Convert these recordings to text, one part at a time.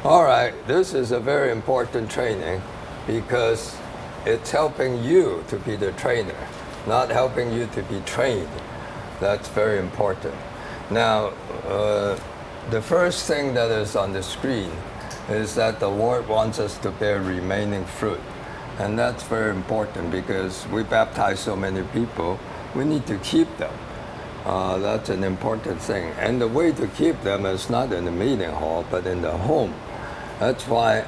All right, this is a very important training because it's helping you to be the trainer, not helping you to be trained. That's very important. Now, the first thing that is on the screen is that the Lord wants us to bear remaining fruit. And that's very important because we baptize so many people, we need to keep them. That's an important thing. And the way to keep them is not in the meeting hall, but in the home. That's why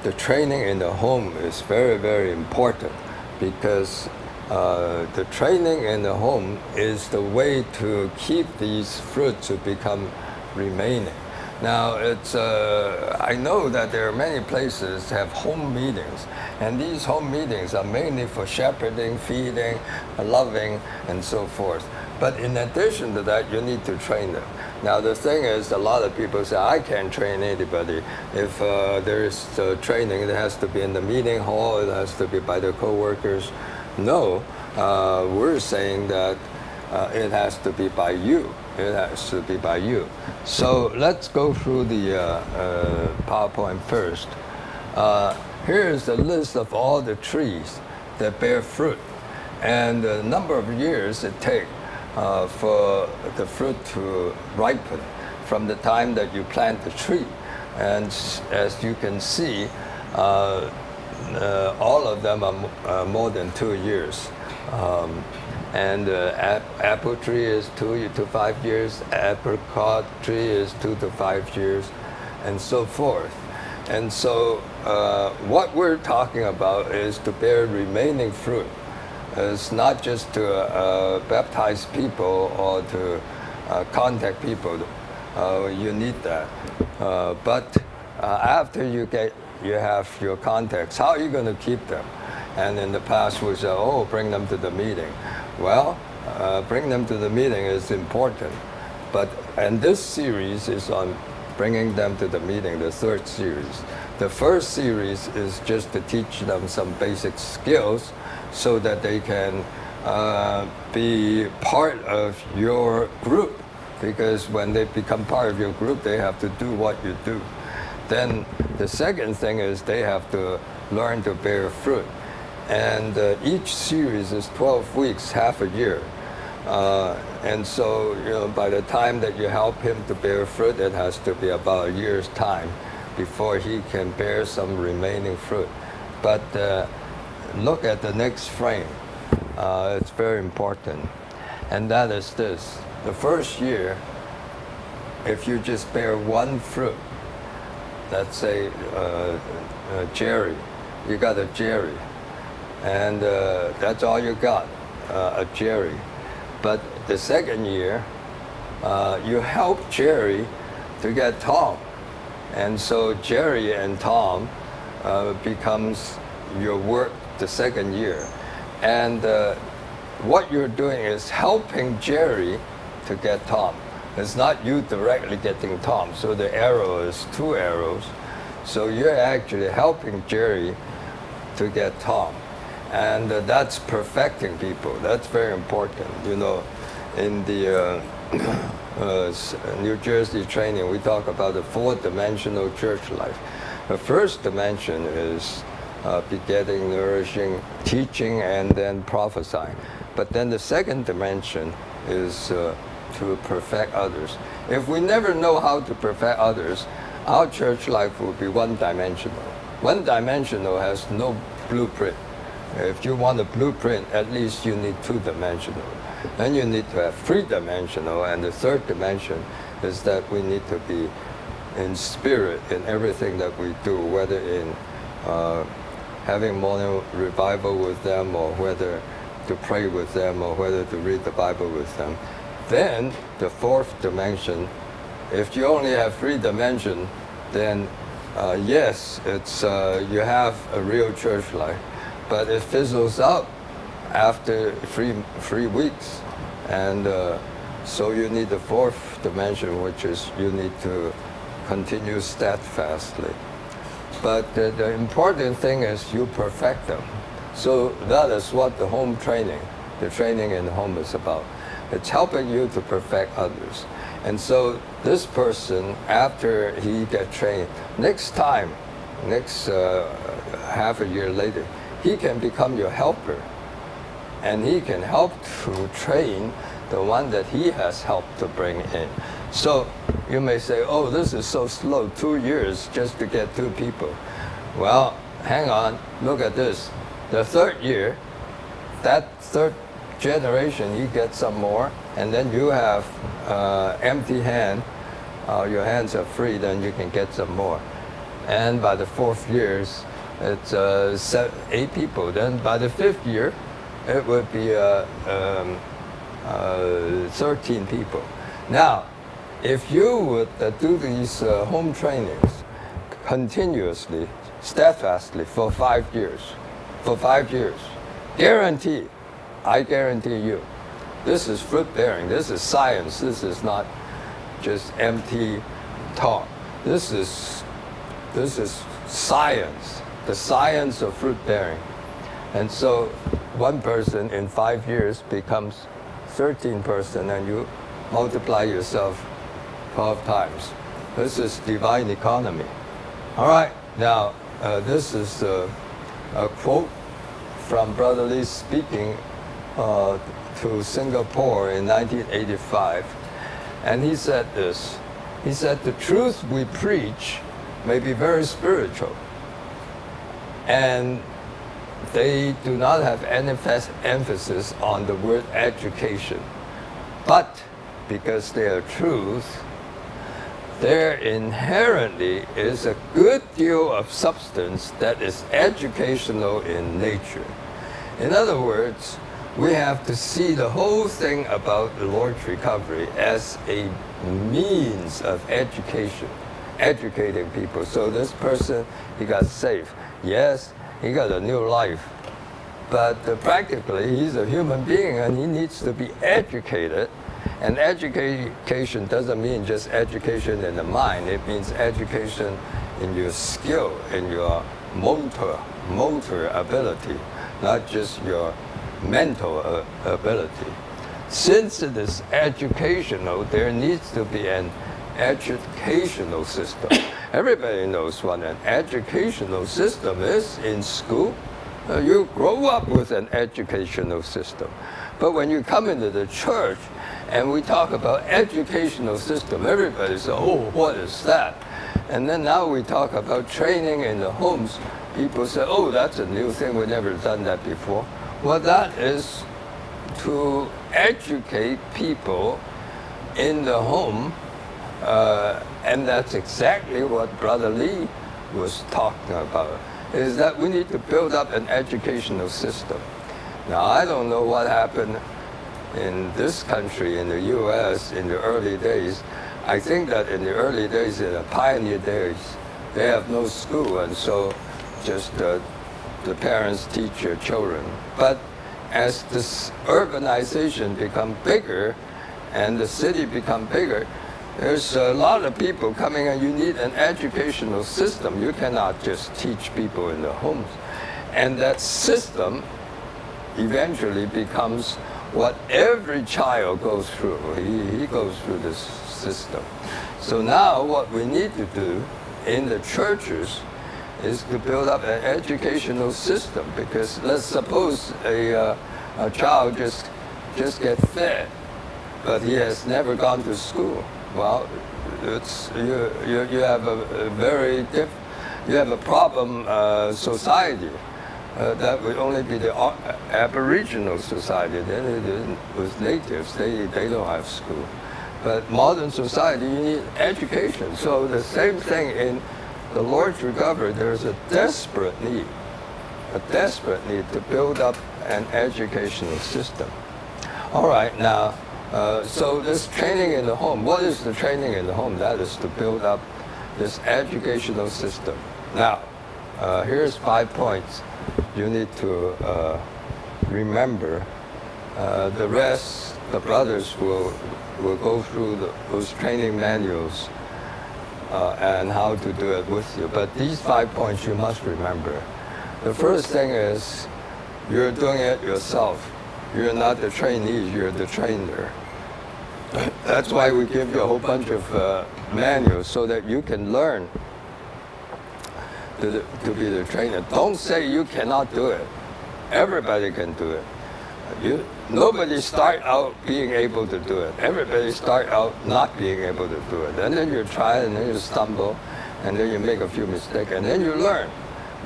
the training in the home is very, very important because the training in the home is the way to keep these fruits to become remaining. Now, I know that there are many places have home meetings, and these home meetings are mainly for shepherding, feeding, loving, and so forth. But in addition to that, you need to train them. Now, the thing is, a lot of people say, I can't train anybody. If there is training, it has to be in the meeting hall, it has to be by the co-workers. No, we're saying that it has to be by you. It has to be by you. So let's go through the PowerPoint first. Here is the list of all the trees that bear fruit and the number of years it takes for the fruit to ripen from the time that you plant the tree. And as you can see, all of them are more than 2 years. And apple tree is 2 to 5 years, apricot tree is 2 to 5 years, and so forth. And so what we're talking about is to bear remaining fruit. It's not just to baptize people or to contact people. You need that. But after you have your contacts, how are you going to keep them? And in the past we said, oh, bring them to the meeting. Well, bring them to the meeting is important. And this series is on bringing them to the meeting, the third series. The first series is just to teach them some basic skills so that they can be part of your group. Because when they become part of your group, they have to do what you do. Then the second thing is they have to learn to bear fruit. And each series is 12 weeks, half a year. And so, by the time that you help him to bear fruit, it has to be about a year's time before he can bear some remaining fruit. But look at the next frame. It's very important. And that is this. The first year, if you just bear one fruit, let's say a cherry, you got a cherry. And that's all you got, a cherry. But the second year, you help Jerry to get Tom. And so Jerry and Tom becomes your work the second year. And what you're doing is helping Jerry to get Tom. It's not you directly getting Tom. So the arrow is 2 arrows. So you're actually helping Jerry to get Tom. And that's perfecting people. That's very important. In the New Jersey training, we talk about the 4-dimensional church life. The first dimension is begetting, nourishing, teaching, and then prophesying. But then the second dimension is to perfect others. If we never know how to perfect others, our church life will be one-dimensional. One-dimensional has no blueprint. If you want a blueprint, at least you need 2-dimensional. Then you need to have 3-dimensional, and the third dimension is that we need to be in spirit in everything that we do, whether in having morning revival with them, or whether to pray with them, or whether to read the Bible with them. Then the fourth dimension, if you only have 3 dimensions, then yes, it's you have a real church life. But it fizzles out after three weeks. And so you need the 4th dimension, which is you need to continue steadfastly. But the important thing is you perfect them. So that is what the home training, the training in the home is about. It's helping you to perfect others. And so this person, after he get trained, next half a year later, he can become your helper. And he can help to train the one that he has helped to bring in. So you may say, oh, this is so slow, 2 years just to get 2 people. Well, hang on, look at this. The 3rd year, that 3rd generation, you get some more, and then you have empty hand, your hands are free, then you can get some more. And by the 4th year, it's 8 people. Then by the 5th year, it would be 13 people. Now, if you would do these home trainings continuously, steadfastly for 5 years, I guarantee you, this is fruit bearing, this is science, this is not just empty talk. This is science, the science of fruit bearing. And so one person in 5 years becomes 13 person, and you multiply yourself 12 times. This is divine economy. All right, now this is a quote from Brother Lee speaking to Singapore in 1985. And he said this. He said, the truth we preach may be very spiritual, and they do not have any emphasis on the word education. But because they are truth, there inherently is a good deal of substance that is educational in nature. In other words, we have to see the whole thing about the Lord's recovery as a means of education, educating people. So this person, he got saved. Yes, he got a new life. But practically, he's a human being and he needs to be educated. And education doesn't mean just education in the mind. It means education in your skill, in your motor ability, not just your mental ability. Since it is educational, there needs to be an educational system. Everybody knows what an educational system is in school. You grow up with an educational system. But when you come into the church and we talk about educational system, everybody says, oh, what is that? And then now we talk about training in the homes. People say, oh, that's a new thing. We've never done that before. Well, that is to educate people in the home. And that's exactly what Brother Lee was talking about, is that we need to build up an educational system. Now, I don't know what happened in this country, in the U.S., in the early days. I think that in the early days, in the pioneer days, they have no school, and so just the parents teach your children. But as this urbanization become bigger and the city become bigger, there's a lot of people coming, and you need an educational system. You cannot just teach people in the homes. And that system eventually becomes what every child goes through. He goes through this system. So now what we need to do in the churches is to build up an educational system, because let's suppose a child just gets fed, but he has never gone to school. Well, it's you have a problem society. That would only be the Aboriginal society. Then it was natives. They don't have school. But modern society, you need education. So the same thing in the Lord's recovery. There's a desperate need to build up an educational system. All right, now. So this training in the home, what is the training in the home? That is to build up this educational system. Now, here's 5 points you need to remember. The rest, the brothers will go through those training manuals and how to do it with you. But these 5 points you must remember. The first thing is you're doing it yourself. You're not the trainee, you're the trainer. That's why we give you a whole bunch of manuals so that you can learn to be the trainer. Don't say you cannot do it. Everybody can do it. Nobody start out being able to do it. Everybody start out not being able to do it. And then you try, and then you stumble, and then you make a few mistakes, and then you learn.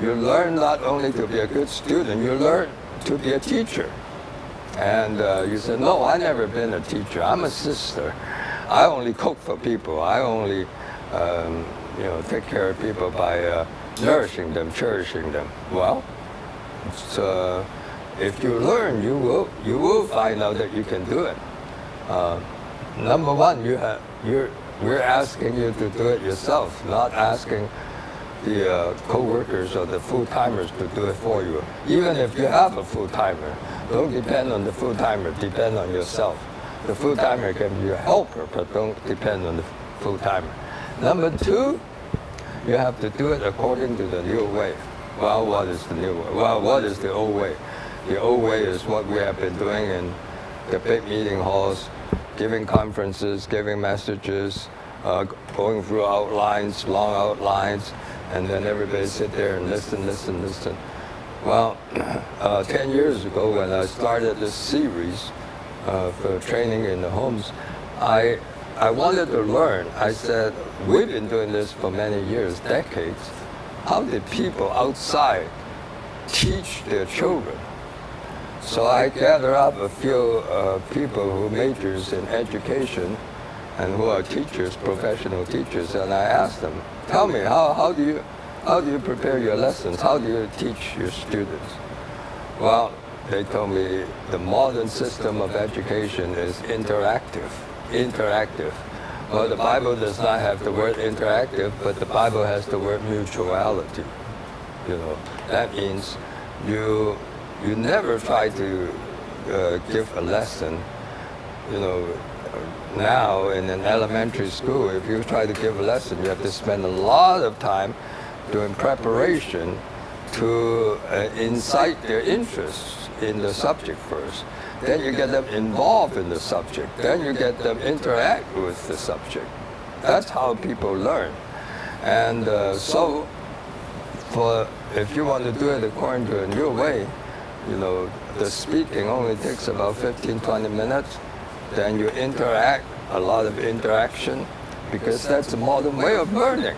You learn not only to be a good student, you learn to be a teacher. And you say, no, I've never been a teacher. I'm a sister. I only cook for people. I only take care of people by nourishing them, cherishing them. Well, if you learn, you will find out that you can do it. Number one, we're asking you to do it yourself, not asking the co-workers or the full-timers to do it for you. Even if you have a full-timer, don't depend on the full-timer, depend on yourself. The full-timer can be a helper, but don't depend on the full-timer. Number two, you have to do it according to the new way. Well, what is the new way? Well, what is the old way? The old way is what we have been doing in the big meeting halls, giving conferences, giving messages, going through outlines, long outlines, and then everybody sit there and listen. Well, 10 years ago when I started this series for training in the homes, I wanted to learn. I said, we've been doing this for many years, decades. How did people outside teach their children? So I gather up a few people who majors in education and who are teachers, professional teachers, and I asked them, tell me, how do you prepare your lessons? How do you teach your students? Well, they told me the modern system of education is interactive. Well, the Bible does not have the word interactive, but the Bible has the word mutuality. That means you never try to give a lesson. Now in an elementary school, if you try to give a lesson, you have to spend a lot of time doing preparation to incite their interest in the subject first. Then you get them involved in the subject. Then you get them interact with the subject. That's how people learn. And so if you want to do it according to a new way, the speaking only takes about 15-20 minutes. Then you interact, a lot of interaction, because that's the modern way of learning.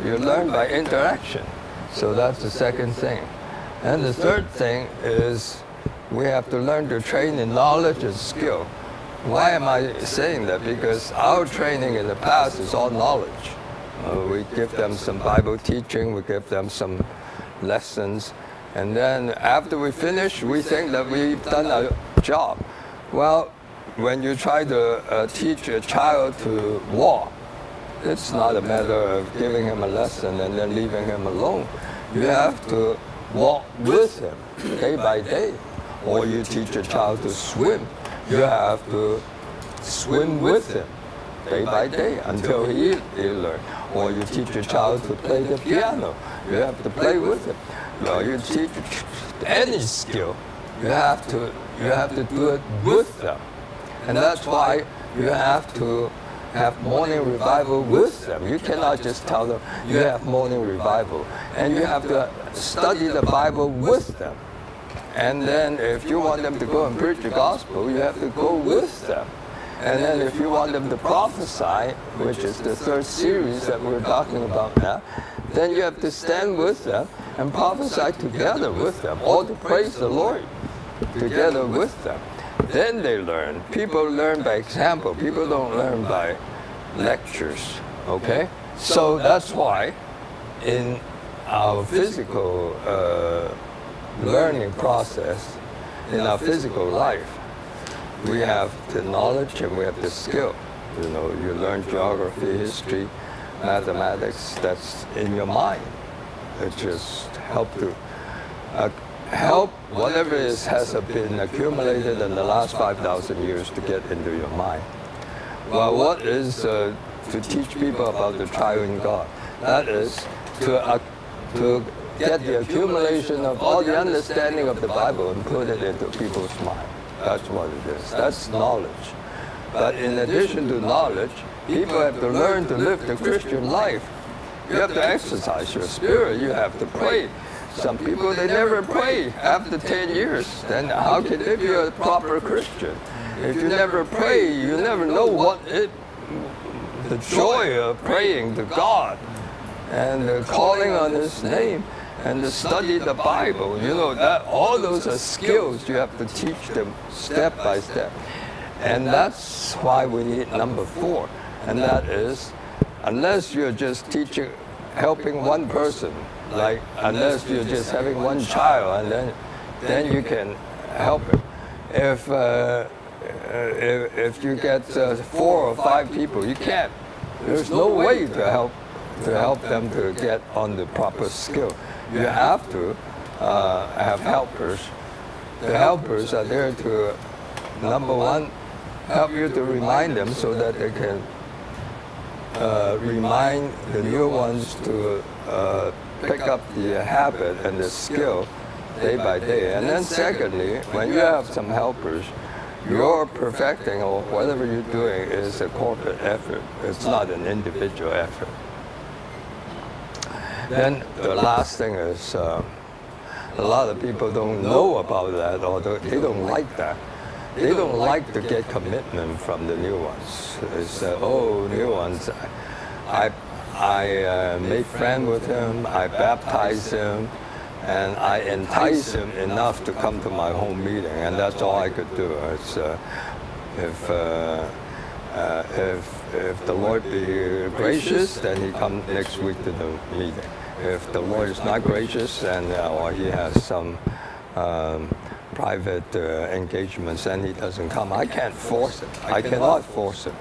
You learn by interaction. So that's the second thing. And the third thing is we have to learn to train in knowledge and skill. Why am I saying that? Because our training in the past is all knowledge. We give them some Bible teaching, we give them some lessons, and then after we finish, we think that we've done our job. Well, when you try to teach a child to walk, it's not a matter of giving him a lesson and then leaving him alone. You have to walk with him day by day. Or you teach a child to swim, you have to swim with him day by day until he learns. Or you teach a child to play the piano, you have to play with him. Or you teach any skill, you have to do it with them. And that's why you have to have morning revival with them. You cannot just tell them you have morning revival. And you have to study the Bible with them. And then if you want them to go and preach the gospel, you have to go with them. And then if you want them to prophesy, which is the third series that we're talking about now, then you have to stand with them and prophesy together with them, or to praise the Lord together with them. Then they learn. People learn by example. People don't learn by lectures, okay? So that's why in our physical learning process, in our physical life, we have the knowledge and we have the skill. You learn geography, history, mathematics, that's in your mind. It just help whatever has been accumulated in the last 5,000 years to get into your mind. Well, what is to teach people about the triune God? That is to get the accumulation of all the understanding of the Bible and put it into people's mind. That's what it is. That's knowledge. But in addition to knowledge, people have to learn to live the Christian life. You have to exercise your spirit. You have to pray. Some people, they never pray after 10 years. Then how can they be a proper Christian? If you never pray, you never know the joy of praying to God and calling on His name and to study the Bible. You know, that all those are skills you have to teach them step by step. And that's why we need number 4. And that is, unless you're just teaching, helping one person, like unless you're just having one child, and then you can help him. If you get 4 or 5 people, you can't. There's no way to help them to get on the proper skill. You have to have helpers. The helpers are there to, number 1, help you to remind them so that they can remind the new ones to pick up the habit and the skill day by day. And then secondly, when you have some helpers, your perfecting or whatever you're doing is a corporate effort. It's not an individual effort. Then the last thing is, a lot of people don't know about that, or they don't like that. They don't like to get commitment from the new ones. They say, oh, new ones, I made friends with him, I baptized him, and I entice him enough to come to my home meeting, and that's all I could do. It's, if the Lord be gracious, then he comes next week to the meeting. If the Lord is not gracious, then or he has some private engagements, then he doesn't come. I can't force it. I cannot force it.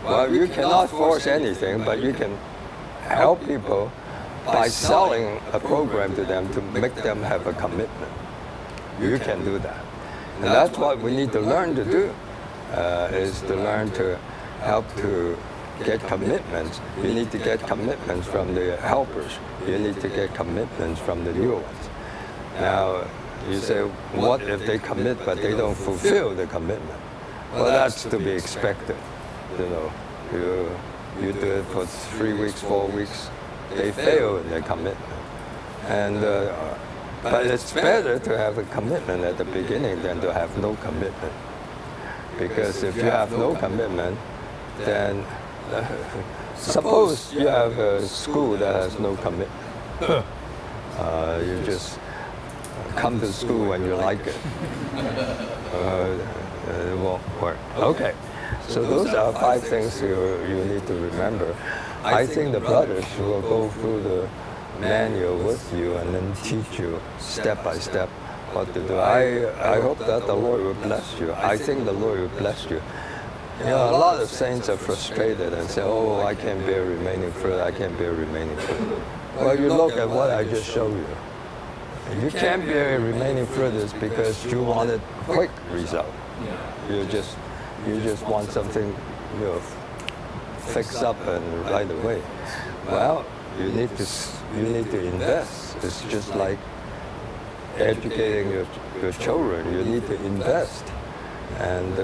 Well, you cannot force anything, but you can help people by selling a program to them to make them have a commitment. You can do that. And that's what we need to learn to do, is to learn to help to get commitments. You need to get commitments from the helpers. You need to get commitments from the new ones. Now, you say, what if they commit but they don't fulfill the commitment? Well, that's to be expected. You know, you do it for 3 weeks, 4 weeks, they fail in their commitment. And but it's better to have a commitment at the beginning than to have no commitment. Because if you have no commitment, then suppose you have a school that has no commitment. You just come to school when you like it. It won't work. Okay. So those are 5 things you need to remember. I think the brothers will go through the manual with you and then teach you step by step what to do. I hope that the Lord will bless you. I think the Lord will bless you. You know, a lot of saints are frustrated and say, oh, I can't bear remaining further, I can't bear remaining further. Well, you look at what I just showed you. You can't bear remaining further because you wanted quick result. You just want something, you know, fix up and right away. Well, you need to invest. It's just like educating your children. You need to invest, and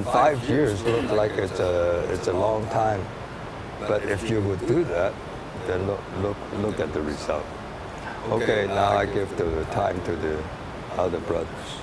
5 years look like it's a long time, but if you would do that, then look at the result. Okay, now I give the time to the other brothers.